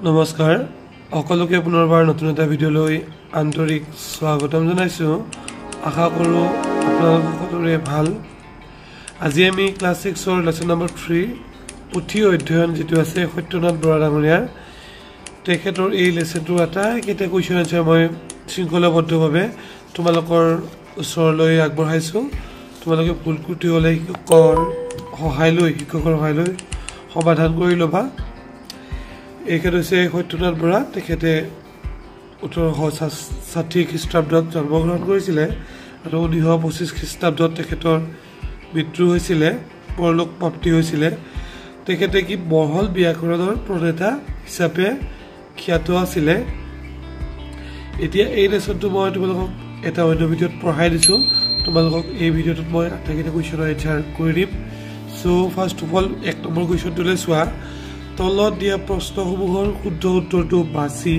নমস্কাৰ সকলোকে পুনৰবাৰ নতুন এটা ভিডিঅ'লৈ আন্তৰিক স্বাগতম জনাইছো আশা কৰো আপোনালোক সকলোৰে ভাল আজি আমি ক্লাছ 6 ৰ লেসন নম্বৰ 3 পুথি অধ্যয়ন যেটো আছে সত্যনাথ বৰা ডাঙৰীয়াৰ তেখেতৰ এই লেসনটো আটাইকেইটা কুৱেশ্যন আছে মই শৃংখলাবদ্ধভাৱে তোমালোকৰ ওচৰলৈ আগবঢ়াইছো তোমালোকে ভুল ত্ৰুটি হলে শিক্ষকৰ সহায় লৈ সমাধান কৰি লবা একেদৰে সত্যনাথ বৰা তেখেতে 1860 খ্ৰীষ্টাব্দত জন্মগ্ৰহণ কৰিছিলে আৰু 1925 খ্ৰীষ্টাব্দত তেখেতৰ মৃত্যু হৈছিলে পৰলোক প্ৰাপ্তি হৈছিলে তেখেতে কি বহল ব্যাকৰণৰ প্ৰণেতা হিচাপে খ্যাত আছিলে এতিয়া এই লেসনটো মই তোমালোকক এটা অন্য ভিডিঅ'ত পঢ়াই দিছো তোমালোকক এই ভিডিঅ'টোত মই আটাইকেইটা কুৱেশ্যনৰ এনসাৰ কৰি দিম সো ফাৰ্স্ট অফ অল এক নম্বৰ কুৱেশ্যনটোলৈ চোৱা তলত দিয়া প্ৰশ্নসমূহৰ শুদ্ধ উত্তৰটো বাছি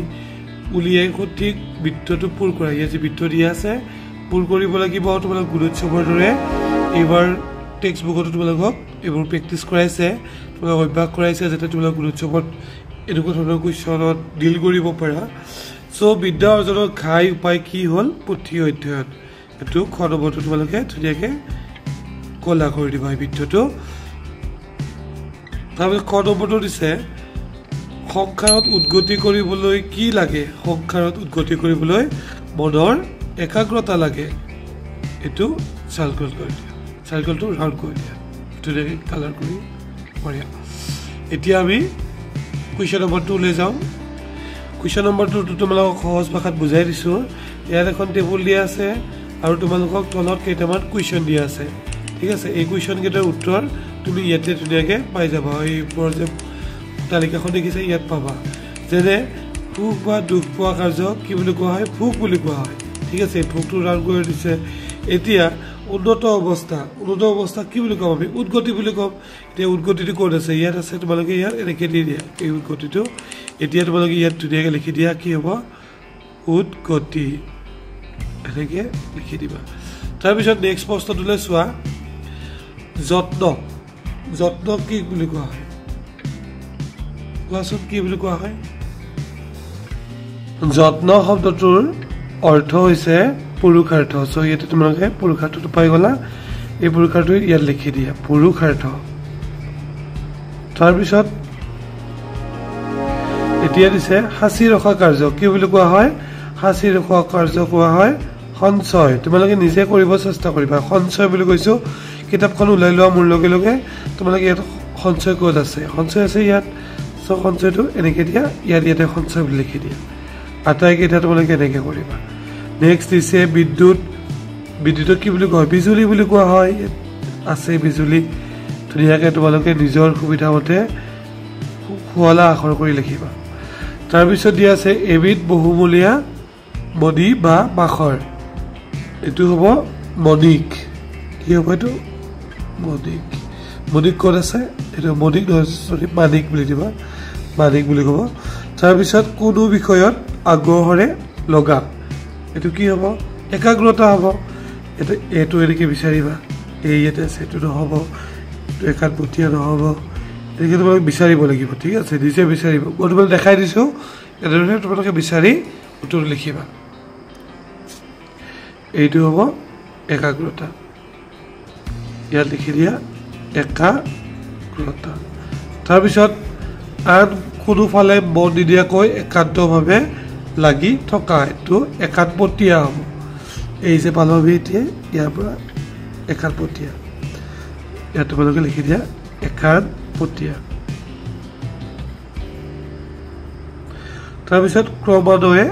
উলিয়াই সঠিক বৃত্তটো পূৰ কৰা ইয়াত বৃত্ত দিয়া আছে পূৰ কৰিব লাগিব তোমালোক গুণোৎসৱৰ দৰে এবাৰ টেক্সট বুকত তোমালোকক এবাৰ প্ৰেক্টিস কৰাইছে তোমালোক অভ্যাস কৰাইছে যাতে তোমালোক গুণোৎসৱত এনেকুৱা ধৰণৰ কুৱেশ্যনত ডিল কৰিব পাৰা সো বিদ্যা অৰ্জনৰ ঘাই উপায় কি হল পুথি অধ্যয়ন এটো খনবটো তোমালোকে ধুনিয়াকে কলা কৰি দিবা এই বৃত্তটো তাহলে খনবটো দিছে সংখ্যাৰত উদ্গতি কৰিবলৈ কি লাগে সংখ্যাৰত উদ্গতি কৰিবলৈ মনৰ একাগ্ৰতা লাগে এটো সাৰ্কেল কৰি দিয়া সাৰ্কেলটো ৰাউন্ড কৰি দিয়া ধুনিয়াকে কালাৰ কৰি কৰিয়া এতিয়া আমি কুৱেশ্যন নম্বৰ 2 লৈ যাও কুৱেশ্যন নম্বৰ 2 তোমালোকক সহজ ভাষাত বুজাই দিছো ইয়াত এখন টেবুল দিয়া আছে আৰু তোমালোকক তলত কেইটামান কুৱেশ্যন দিয়া আছে ঠিক আছে এই কুৱেশ্যন কেইটাৰ উত্তৰ তুমি ইয়াতে ধুনিয়াকে পাই যাবা এই ওপৰৰ তালিকাখন দেখিছে ইয়াত পাবা যেনে সুখ বা দুখ পোৱা কাৰ্য কি বুলি কোৱা হয় ভোগ বুলি কোৱা হয় ঠিক আছে ভোগটো ৰাউন্ড কৰি দিছে এতিয়া উন্নত অৱস্থা কি বুলি কম আমি উদ্গতি বুলি কম এতিয়া উদ্গতিটো ক'ত আছে ইয়াত আছে তোমালোকে ইয়াত এনেকে দি দিয়া এই উদ্গতিটো এতিয়া তোমালোকে ইয়াত ধুনিয়াকে লিখি দিয়া কি হ'ব উদ্গতি এনেকে লিখি দিবা তাৰ পিছত নেক্সট প্ৰশ্নটোলৈ চোৱা যত্ন কি বুলি কোৱা হয় কোৱাচোন কি বুলি কোৱা হয় যত্ন শব্দটোৰ অৰ্থ হৈছে পুৰুষাৰ্থ সো ইয়াতে তোমালোকে পুৰুষাৰ্থটো পাই গলা এই পুৰুষাৰ্থটো ইয়াত লিখি দিয়া পুৰুষাৰ্থ তাৰ পিছত এতিয়া দিছে হাসি ৰখা কাৰ্য কি বুলি কোৱা হয় হাসি ৰখা কাৰ্য কোৱা হয় সঞ্চয় তোমালোকে নিজে কৰিব চেষ্টা কৰিবা সঞ্চয় বুলি কৈছো কিতাপখন উলাই লোৱা মোৰ লগে লগে তোমালোকে ইয়াত সঞ্চয় কোড আছে সঞ্চয় আছে ইয়াত সো সঞ্চয়টো এনেকে দিয়া ইয়াতে সঞ্চয় বুলি লিখি দিয়া আটাইকেইটা তোমালোকে এনেকে কৰিবা নেক্সট দিছে বিদ্যুৎ কি বুলি কয় বিজুলী বুলি কোৱা হয় আছে বিজুলী ধুনিয়াকে তোমালোকে নিজৰ সুবিধা মতে খুৱালা আখৰ কৰি লিখিবা তাৰ পিছত দিয়া আছে এবিধ বহুমূলীয়া মণি বা বাখৰ এটো হ'ব মণিক কি হ'ব এটো মণিক ক'ত আছে এটো মণিক নহয় মানিক বুলি দিবা মানিক বুলি ক'ব তাৰ পিছত কোনো বিষয়ত আগ্ৰহৰে লগা এটো কি হ'ব একাগ্ৰতা হ'ব এটো এনেকে বিচাৰিবা এই ইয়াতে আছে এটো নহ'ব এটো একাগ্ৰতা নহ'ব এনেকে তোমালোকে বিচাৰিব লাগিব ঠিক আছে নিজে বিচাৰিব মই তোমালোকক দেখাই দিছো এনেদৰে তোমালোকে বিচাৰি উত্তৰ লিখিবা এইটো হ'ব একাগ্ৰতা ইয়াত লিখি দিয়া একাগ্ৰতা তাৰ পিছত আন কোনোফালে মন নিদিয়াকৈ একান্তভাৱে লাগি থকা এটো একান্তপতীয়া হ'ব এই যে পালবি এতিয়া ইয়াৰ পৰা একান্তপতীয়া ইয়াত তোমালোকে লিখি দিয়া একান্তপতীয়া তাৰ পিছত ক্ৰমান্বয়ে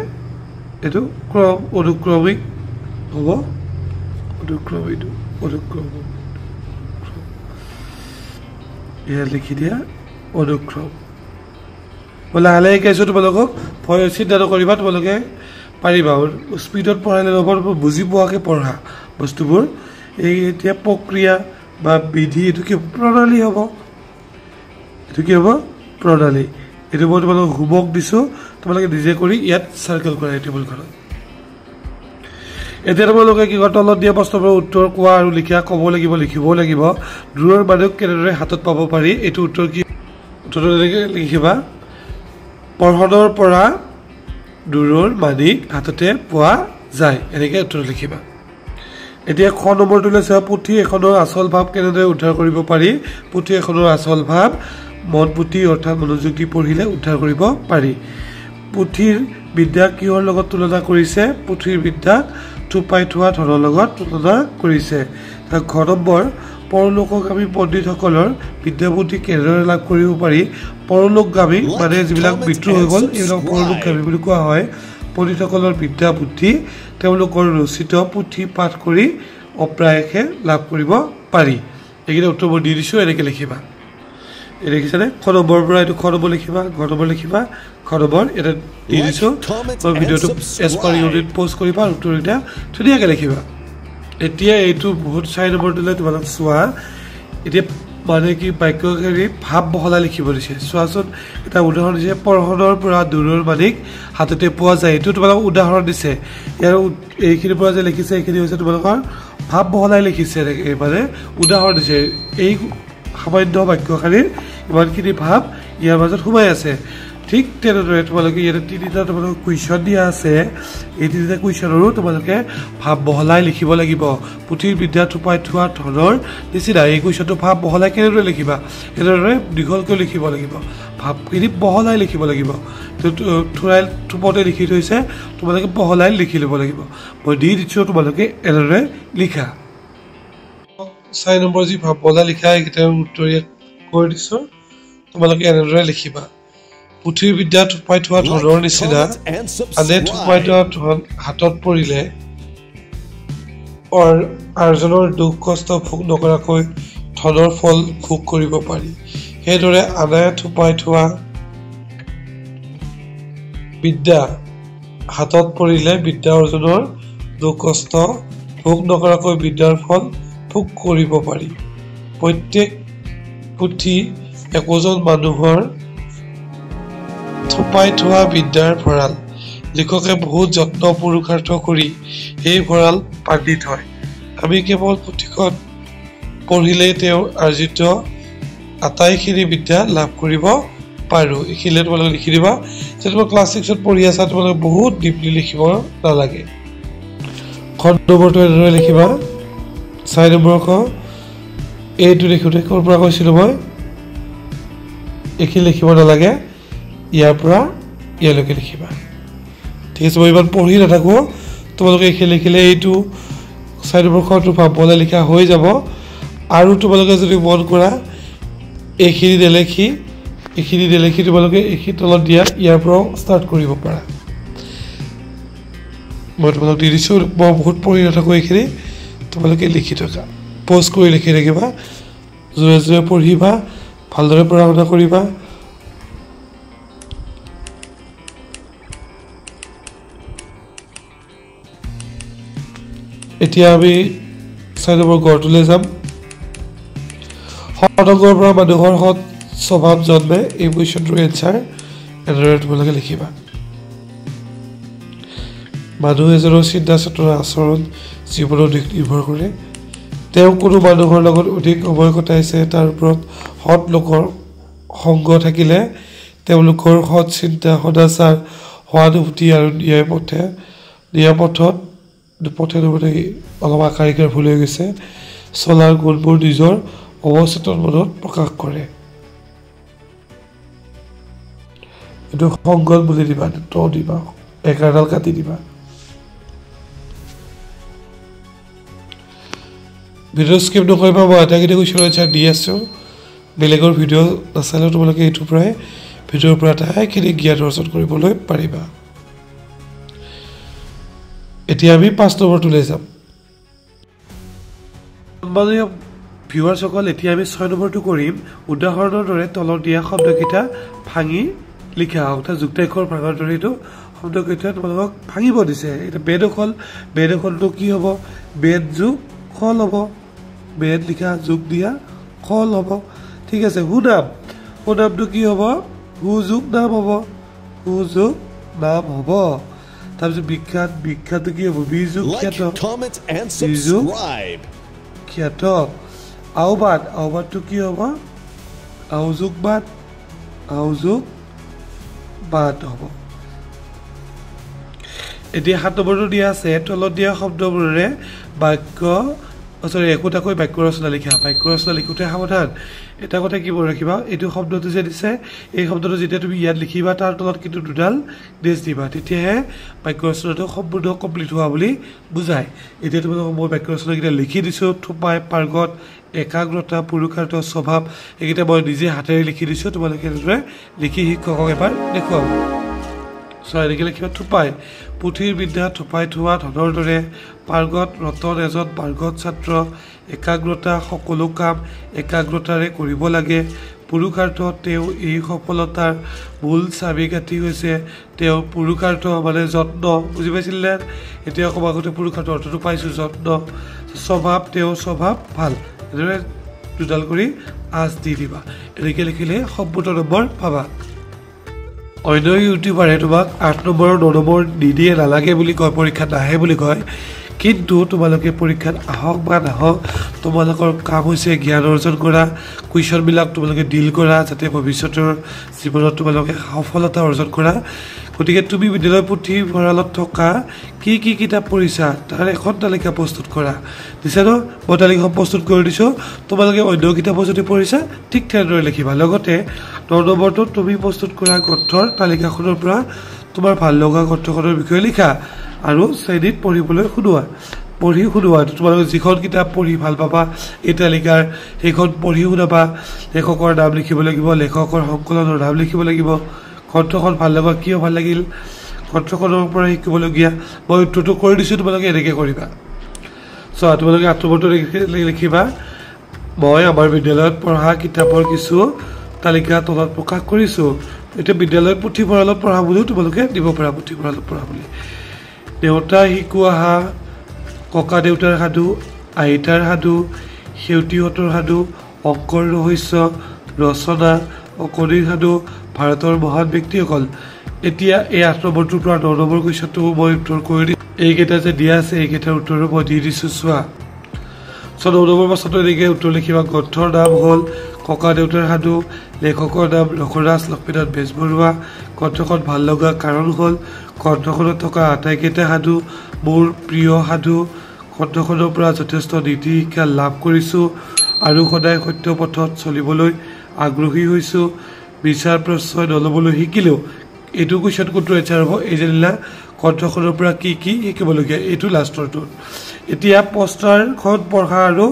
এটো ক্ৰম অনুক্ৰমিক হ'ব অনুক্ৰম ইয়াত লিখি দিয়া অনুক্ৰম বলে আলে কেছো তোমালোকক ভয় চিন্তা নকৰিবা তোমালোকে পাৰিবা স্পিডত পঢ়ালে নহব বুজি পোৱাকে পঢ়া বস্তুবোৰ এই এতিয়া প্ৰক্ৰিয়া বা বিধি এটো কি প্ৰণালী হ'ব এটো কি হ'ব প্ৰণালী এটো মই তোমালোকক হোমৱৰ্ক দিছো তোমালোকে নিজে কৰি ইয়াত সাৰ্কেল কৰা টেবুলখনত এতিয়া তোমালোকে কি তলত দিয়া প্ৰশ্নৰ উত্তৰ কোৱা আৰু লিখা ক'ব লাগিব লিখিব লাগিব দূৰৰ মানুহ কেনেদৰে হাতত পাব পাৰি এটো উত্তৰ কি উত্তৰটো লিখিবা পঢ়নৰ পৰা দূৰৰ মানিক হাততে পোৱা যায় এনেকৈ উত্তৰ লিখিবা এতিয়া খ নম্বৰটো লৈছে পুথি এখনৰ আচল ভাৱ কেনেদৰে উদ্ধাৰ কৰিব পাৰি পুথি এখনৰ আচল ভাৱ মন পুথি অৰ্থাৎ মনোযোগ দি পঢ়িলে উদ্ধাৰ কৰিব পাৰি পুথিৰ বিদ্যা কিহৰ লগত তুলনা কৰিছে পুথিৰ বিদ্যাক থুপাই থোৱা ধনৰ লগত তুলনা কৰিছে ঘ নম্বৰ পৰলোকগামী পণ্ডিতসকলৰ বিদ্যা বুদ্ধি কেনেদৰে লাভ কৰিব পাৰি পৰলোকগামী মানে যিবিলাক মৃত্যু হৈ গ'ল এইবিলাক পৰলোকগামী বুলি কোৱা হয় পণ্ডিতসকলৰ বিদ্যা বুদ্ধি তেওঁলোকৰ ৰচিত পুথি পাঠ কৰি অপ্ৰায়সে লাভ কৰিব পাৰি এইকেইটা উত্তৰবোৰ দি দিছোঁ এনেকৈ লিখিবা এই দেখিছানে খ নম্বৰৰ পৰা এইটো খ নম্বৰ লিখিবা ঘ নম্বৰ লিখিবা খ নম্বৰ এটা দি দিছোঁ মই ভিডিঅ'টো এজ পাৰ ইউনিট পষ্ট কৰিবা আৰু উত্তৰকেইটা ধুনীয়াকৈ লিখিবা এতিয়া এইটো বহুত 4 নম্বৰটোলৈ তোমালোক চোৱা এতিয়া মানে কি বাক্যকাৰী ভাৱ বহলাই লিখিব দিছে চোৱাচোন এটা উদাহৰণ দিছে পঢ়নৰ পৰা দূৰৰ মানিক হাততে পোৱা যায় এইটো তোমালোক উদাহৰণ দিছে ইয়াৰ এইখিনিৰ পৰা যে লিখিছে এইখিনি হৈছে তোমালোকৰ ভাৱ বহলাই লিখিছে মানে উদাহৰণ দিছে এই সামান্য বাক্যকাৰীৰ ইমানখিনি ভাৱ ইয়াৰ মাজত সোমাই আছে ঠিক তেনেদৰে তোমালোকে ইয়াতে তিনিটা তোমালোকে কুৱেশ্যন দিয়া আছে এই তিনিটা কুৱেশ্যনৰো তোমালোকে ভাৱ বহলাই লিখিব লাগিব পুথিৰ বিদ্যা থুপাই থোৱা ধনৰ নিচিনা এই কুৱেশ্যনটো ভাৱ বহলাই কেনেদৰে লিখিবা এনেদৰে দীঘলকৈ লিখিব লাগিব ভাৱখিনি বহলাই লিখিব লাগিব থুৰাই থুপতে লিখি থৈছে তোমালোকে বহলাই লিখি ল'ব লাগিব মই দি দিছোঁ তোমালোকে এনেদৰে লিখা 4 নম্বৰ যি ভাৱ বহলাই লিখা এইকেইটাৰ উত্তৰ ইয়াত কৈ দিছোঁ তোমালোকে এনেদৰে লিখিবা পুথিৰ বিদ্যা থুপাই থোৱা ধনৰ নিচিনা আনে থুপাই থোৱা ধন হাতত পৰিলে আৰ্জনৰ দুখ কষ্ট ভোগ নকৰাকৈ ধনৰ ফল ভোগ কৰিব পাৰি সেইদৰে আনে থুপাই থোৱা বিদ্যা হাতত পৰিলে বিদ্যা অৰ্জনৰ দুখ কষ্ট ভোগ নকৰাকৈ বিদ্যাৰ ফল ভোগ কৰিব পাৰি প্ৰত্যেক পুথি একোজন মানুহৰ থুপাই থোৱা বিদ্যাৰ ভঁৰাল লিখকে বহুত যত্ন পুৰুষাৰ্থ কৰি এই ভঁৰাল পাতি থয় আমি কেৱল পুথিখন পঢ়িলেই তেওঁৰ আৰ্জিত আটাইখিনি বিদ্যা লাভ কৰিব পাৰোঁ এইখিনিলে তোমালোকে লিখি দিবা যে তোমালোক ক্লাছ 6ত পঢ়ি আছা তোমালোকে বহুত ডিপলি লিখিব নালাগে খ নম্বৰটো এনেদৰে লিখিবা 4 নম্বৰ খ এইটো লিখোঁতে ক'ৰ পৰা কৈছিলোঁ মই এইখিনি লিখিব নালাগে ইয়াৰ পৰা ইয়ালৈকে লিখিবা ঠিক আছে মই ইমান পঢ়ি নাথাকোঁ তোমালোকে এইখিনি লিখিলে এইটো 4 নম্বৰ খটো ভাৱ বহলাই লিখা হৈ যাব আৰু তোমালোকে যদি মন কৰা এইখিনি নেলেখি তোমালোকে এইখিনি তলত দিয়া ইয়াৰ পৰাও ষ্টাৰ্ট কৰিব পাৰা মই তোমালোক দি দিছোঁ মই বহুত পঢ়ি নাথাকোঁ এইখিনি তোমালোকে লিখি থকা প'ষ্ট কৰি লিখি থাকিবা জোৰে জোৰে পঢ়িবা ভালদৰে পঢ়া শুনা কৰিবা এতিয়া আমি 4 নম্বৰ গড়টোলৈ যাম সতংগৰ পৰা মানুহৰ সৎ স্বভাৱ জন্মে এই কুৱেশ্যনটোৰ এনচাৰ এনেদৰে তোমালোকে লিখিবা মানুহ এজনৰ চিন্তা চেতনা আচৰণ জীৱনৰ দিশ নিৰ্ভৰ কৰে তেওঁ কোনো মানুহৰ লগত অধিক সময় কটাইছে তাৰ ওপৰত সৎ লোকৰ সংগ থাকিলে তেওঁলোকৰ সৎ চিন্তা সদাচাৰ সহানুভূতি আৰু ন্যায়পথত অলপ আকাৰিকাৰ ভুল হৈ গৈছে চলাৰ গুণবোৰ নিজৰ অৱচেতন মনত প্ৰকাশ কৰে এইটো সংগত বুলি দিবা ত দিবা একাৰডাল কাটি দিবা ভিডিঅ' স্কিপ নকৰিবা মই আটাইকেইটা কুৱেশ্যন এনচাৰ দি আছোঁ বেলেগৰ ভিডিঅ' নাচালেও তোমালোকে এইটোৰ পৰাই ভিডিঅ'ৰ পৰা আটাইখিনি জ্ঞান অৰ্জন কৰিবলৈ পাৰিবা এতিয়া আমি 5 নম্বৰটোলৈ যাম সন্মানীয় ভিউৱাৰ্ছসকল এতিয়া আমি 6 নম্বৰটো কৰিম উদাহৰণৰ দৰে তলত দিয়া শব্দকেইটা ভাঙি লিখা অৰ্থাৎ যুক্তাক্ষৰ ভাঙাৰ দৰে এইটো শব্দকেইটা তোমালোকক ভাঙিব দিছে এটা বেদখলটো কি হ'ব বেদ যোগ খল হ'ব বেদ লিখা যোগ দিয়া খল হ'ব ঠিক আছে সুনামটো কি হ'ব সুযোগ নাম হ'ব তাৰপিছত বিখ্যাতটো কি হ'ব বিযোগ খ্যাত আওবাদটো কি হ'ব আওযোগ বাদ হ'ব এতিয়া 7 নম্বৰটো দিয়া আছে তলত দিয়া শব্দবোৰে বাক্য একোটাকৈ বাক্য ৰচনা লিখা বাক্য ৰচনা লিখোতে সাৱধান এটা কথা কি মনত ৰাখিবা এইটো শব্দটো যে দিছে এই শব্দটো যেতিয়া তুমি ইয়াত লিখিবা তাৰ তলত কিন্তু দুডাল ডেছ দিবা তেতিয়াহে বাক্য ৰচনাটো সম্পূৰ্ণ কমপ্লিট হোৱা বুলি বুজায় এতিয়া তোমালোকক মই বাক্য ৰচনাকেইটা লিখি দিছোঁ থোপাই পাৰ্গত একাগ্ৰতা পুৰুষাৰ্থ স্বভাৱ এইকেইটা মই নিজে হাতেৰে লিখি দিছোঁ তোমালোকে এনেদৰে লিখি শিক্ষকক এবাৰ দেখুৱাব এনেকৈ লিখিবা থোপাই পুথিৰ বিদ্যা থোপাই থোৱা ধনৰ দৰে পাৰ্গত ৰতন এজন পাৰ্গত ছাত্ৰ একাগ্ৰতা সকলো কাম একাগ্ৰতাৰে কৰিব লাগে পুৰুষাৰ্থ তেওঁ এই সফলতাৰ মূল চাবিকাঠি হৈছে তেওঁ পুৰুষাৰ্থ মানে যত্ন বুজি পাইছিলে এতিয়া অকণমান আগতে পুৰুষাৰ্থ অৰ্থটো পাইছোঁ যত্ন স্বভাৱ তেওঁ স্বভাৱ ভাল এনেদৰে দুডাল কৰি আঁচ দি দিবা এনেকৈ লিখিলে সম্পূৰ্ণ নম্বৰ পাবা অন্য ইউটিউবাৰে তোমাক 8 নম্বৰ 9 নম্বৰ নিদিয়ে নালাগে বুলি কয় পৰীক্ষাত নাহে বুলি কয় কিন্তু তোমালোকে পৰীক্ষাত আহক বা নাহক তোমালোকৰ কাম হৈছে জ্ঞান অৰ্জন কৰা কুৱেশ্যনবিলাক তোমালোকে ডিল কৰা যাতে ভৱিষ্যতৰ জীৱনত তোমালোকে সফলতা অৰ্জন কৰা গতিকে তুমি বিদ্যালয় পুথিভঁৰালত থকা কি কি কিতাপ পঢ়িছা তাৰ এখন তালিকা প্ৰস্তুত কৰা দিছে ন মই তালিকাখন প্ৰস্তুত কৰি দিছোঁ তোমালোকে অন্য কিতাপো যদি পঢ়িছা ঠিক তেনেদৰে লিখিবা লগতে 9 নম্বৰটো তুমি প্ৰস্তুত কৰা গ্ৰন্থৰ তালিকাখনৰ পৰা তোমাৰ ভাল লগা গ্ৰন্থখনৰ বিষয়ে লিখা আৰু শ্ৰেণীত পঢ়িবলৈ শুনোৱা তোমালোকে যিখন কিতাপ পঢ়ি ভাল পাবা এই তালিকাৰ সেইখন পঢ়ি শুনাবা লেখকৰ নাম লিখিব লাগিব লেখকৰ সংকলনৰ নাম লিখিব লাগিব গ্ৰন্থখন ভাল লগা কিয় ভাল লাগিল গ্ৰন্থখনৰ পৰা শিকিবলগীয়া মই উত্তৰটো কৰি দিছোঁ তোমালোকে এনেকৈ কৰিবা তোমালোকে 8 নম্বৰটো লিখিবা মই আমাৰ বিদ্যালয়ত পঢ়া কিতাপৰ কিছু তালিকা তলত প্ৰকাশ কৰিছোঁ এতিয়া বিদ্যালয়ত পুথিভঁৰালত পঢ়া বুলিও তোমালোকে দিব পাৰা পুথিভঁৰালত পঢ়া বুলি দেউতা শিকোৱা ককা দেউতাৰ সাধু আইতাৰ সাধু সেউতীহঁতৰ সাধু অংকৰ ৰহস্য ৰচনা অকণিৰ সাধু ভাৰতৰ মহান ব্যক্তিসকল এতিয়া এই 8 নম্বৰটোৰ পৰা 9 নম্বৰ কুৱেশ্যনটো মই উত্তৰ কৰি দিম এইকেইটা যে দিয়া আছে এইকেইটাৰ উত্তৰো মই দি দিছোঁ চোৱা 9 নম্বৰ পাছতো এনেকৈ উত্তৰ লিখিবা গ্ৰন্থৰ নাম হ'ল ককা দেউতাৰ সাধু লেখকৰ নাম ৰঘুৰাজ লক্ষ্মীনাথ বেজবৰুৱা গ্ৰন্থখন ভাল লগা কাৰণ হ'ল গ্ৰন্থখনত থকা আটাইকেইটা সাধু মোৰ প্ৰিয় সাধু গ্ৰন্থখনৰ পৰা যথেষ্ট নীতি শিক্ষা লাভ কৰিছোঁ আৰু সদায় সত্য পথত চলিবলৈ আগ্ৰহী হৈছোঁ বিচাৰ প্ৰশ্ৰয় নল'বলৈ শিকিলোঁ এইটো কুৱেশ্যন কোনটো এনচাৰ হ'ব এই জানিলা গ্ৰন্থখনৰ পৰা কি কি শিকিবলগীয়া এইটো লাষ্টৰটো এতিয়া পষ্টাৰখন পঢ়া আৰু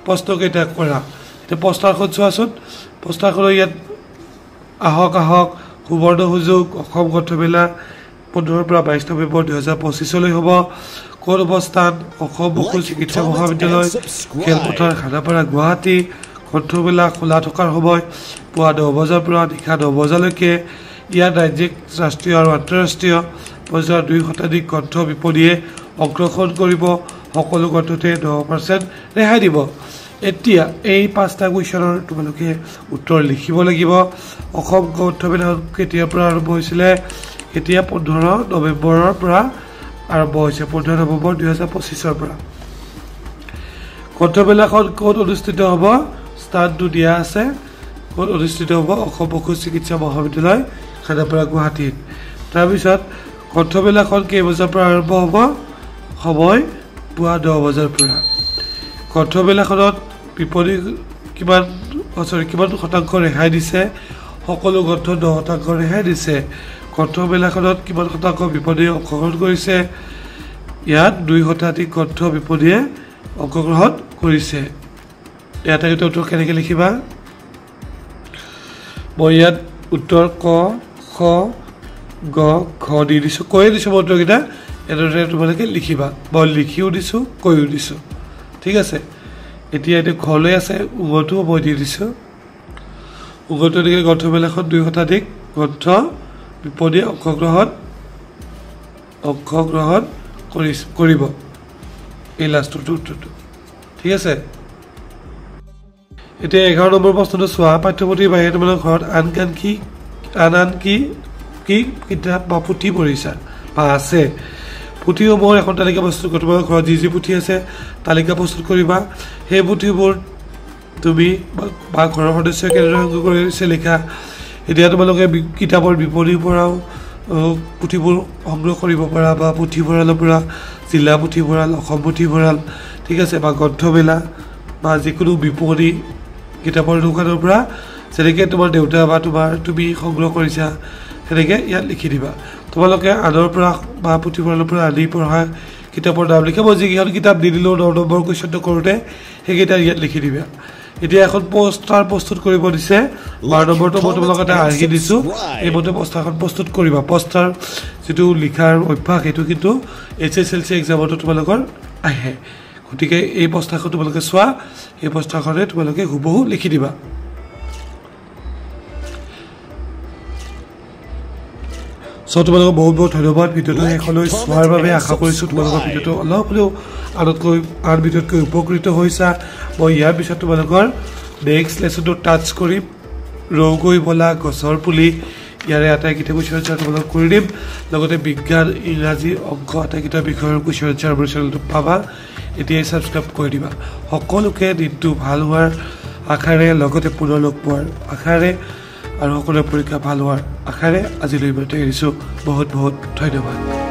প্ৰশ্নকেইটা কৰা এতিয়া পষ্টাৰখন চোৱাচোন পষ্টাৰখনৰ ইয়াত আহক সুবৰ্ণ সুযোগ অসম গ্ৰন্থমেলা 15 পৰা 22 নৱেম্বৰ 2025 হ'ব কোন অৱস্থান অসম বসু চিকিৎসা মহাবিদ্যালয় খেলপথাৰ খানাপাৰা গুৱাহাটী গ্ৰন্থমেলা খোলা থকাৰ সময় পুৱা 9 বজাৰ পৰা নিশা 9 বজালৈকে ইয়াত ৰাজ্যিক ৰাষ্ট্ৰীয় আৰু আন্তঃৰাষ্ট্ৰীয় পৰ্যায়ৰ 2 শতাধিক গ্ৰন্থ বিপণীয়ে অংশগ্ৰহণ কৰিব সকলো গ্ৰন্থতে 10% ৰেহাই দিব এতিয়া এই 5টা কুৱেশ্যনৰ তোমালোকে উত্তৰ লিখিব লাগিব অসম গ্ৰন্থমেলা কেতিয়াৰ পৰা আৰম্ভ হৈছিলে এতিয়া 15 নৱেম্বৰৰ পৰা আৰম্ভ হৈছে 15 নৱেম্বৰ 2025 পৰা গ্ৰন্থমেলাখন ক'ত অনুষ্ঠিত হ'ব স্থানটো দিয়া আছে ক'ত অনুষ্ঠিত হ'ব অসম পশু চিকিৎসা মহাবিদ্যালয় খানাপাৰা গুৱাহাটীত তাৰপিছত গ্ৰন্থমেলাখন কেই বজাৰ পৰা আৰম্ভ হ'ব সময় পুৱা 10 বজাৰ পৰা গ্ৰন্থমেলাখনত বিপণী কিমান শতাংশ ৰেহাই দিছে সকলো গ্ৰন্থ 10% ৰেহাই দিছে গ্ৰন্থমেলাখনত কিমান শতাংশ বিপণীয়ে অংশগ্ৰহণ কৰিছে ইয়াত 2 শতাধিক গ্ৰন্থ বিপণীয়ে অংশগ্ৰহণ কৰিছে ইয়াত উত্তৰ কেনেকৈ লিখিবা মই ইয়াত উত্তৰ ক খ গ ঘ দি দিছোঁ কৈয়ে দিছোঁ মই উত্তৰকেইটা এনেদৰে তোমালোকে লিখিবা মই লিখিও দিছোঁ কৈও দিছোঁ ঠিক আছে এতিয়া এইটো ঘৰলৈ আছে উঙটোও মই দি দিছোঁ উঙটো এনেকৈ গ্ৰন্থমেলাখন 2 শতাধিক গ্ৰন্থ বিপণীয়ে অংশগ্ৰহণ কৰিব এই লাষ্টৰটো উত্তৰটো ঠিক আছে এতিয়া 11 নম্বৰ প্ৰশ্নটো চোৱা পাঠ্যপুথিৰ বাহিৰে তোমালোকৰ ঘৰত আন কি কিতাপ বা পুথি পঢ়িছা বা আছে পুথিসমূহৰ এখন তালিকা প্ৰস্তুত কৰা তোমালোকৰ ঘৰত যি পুথি আছে তালিকা প্ৰস্তুত কৰিবা সেই পুথিবোৰ তুমি বা ঘৰৰ সদস্যই কেনেদৰে সংগ্ৰহ কৰিছে লিখা এতিয়া তোমালোকে কিতাপৰ বিপণীৰ পৰাও পুথিবোৰ সংগ্ৰহ কৰিব পৰা বা পুথিভঁৰালৰ পৰা জিলা পুথিভঁৰাল অসম পুথিভঁৰাল ঠিক আছে বা গ্ৰন্থমেলা বা যিকোনো বিপণী কিতাপৰ দোকানৰ পৰা যেনেকৈ তোমাৰ দেউতা বা তুমি সংগ্ৰহ কৰিছা সেনেকৈ ইয়াত লিখি দিবা তোমালোকে আনৰ পৰা বা পুথিভঁৰালৰ পৰা আনি পঢ়া কিতাপৰ নাম লিখা মই যিকেইখন কিতাপ দি দিলোঁ 9 নম্বৰ কুৱেশ্যনটো কৰোঁতে সেইকেইটা ইয়াত লিখি দিবা এতিয়া এখন পোষ্টাৰ প্ৰস্তুত কৰিব দিছে 12 নম্বৰটো মই তোমালোকক এটা আহি দিছোঁ এইমতে পোষ্টাৰখন প্ৰস্তুত কৰিবা পোষ্টাৰ যিটো লিখাৰ অভ্যাস সেইটো কিন্তু HSLC এক্সামতো তোমালোকৰ আহে গতিকে এই পোষ্টাৰখন তোমালোকে চোৱা এই পোষ্টাৰখনে তোমালোকে হুবহু লিখি দিবা সো তোমালোকক বহুত বহুত ধন্যবাদ ভিডিওটো শেষলৈ চোৱাৰ বাবে আশা কৰিছোঁ তোমালোকৰ ভিডিওটো অলপ হ'লেও আন ভিডিওতকৈ উপকৃত হৈছা মই ইয়াৰ পিছত তোমালোকৰ নেক্সট লেচনটো টাচ কৰিম ৰৌগৈ বলা গছৰ পুলি ইয়াৰে আটাইকেইটা কুৱেশ্যন আনচাৰ তোমালোকক কৰি দিম লগতে বিজ্ঞান ইংৰাজী অংক আটাইকেইটা বিষয়ৰ কুৱেশ্যন আনচাৰ মোৰ চেনেলটো পাবা এতিয়াই ছাবস্ক্ৰাইব কৰি দিবা সকলোকে দিনটো ভাল হোৱাৰ আশাৰে লগতে পুনৰ লগ পোৱাৰ আশাৰে আৰু সকলোৰে পৰীক্ষা ভাল হোৱাৰ আশাৰে আজিলৈ ইমানতে এৰিছোঁ বহুত বহুত ধন্যবাদ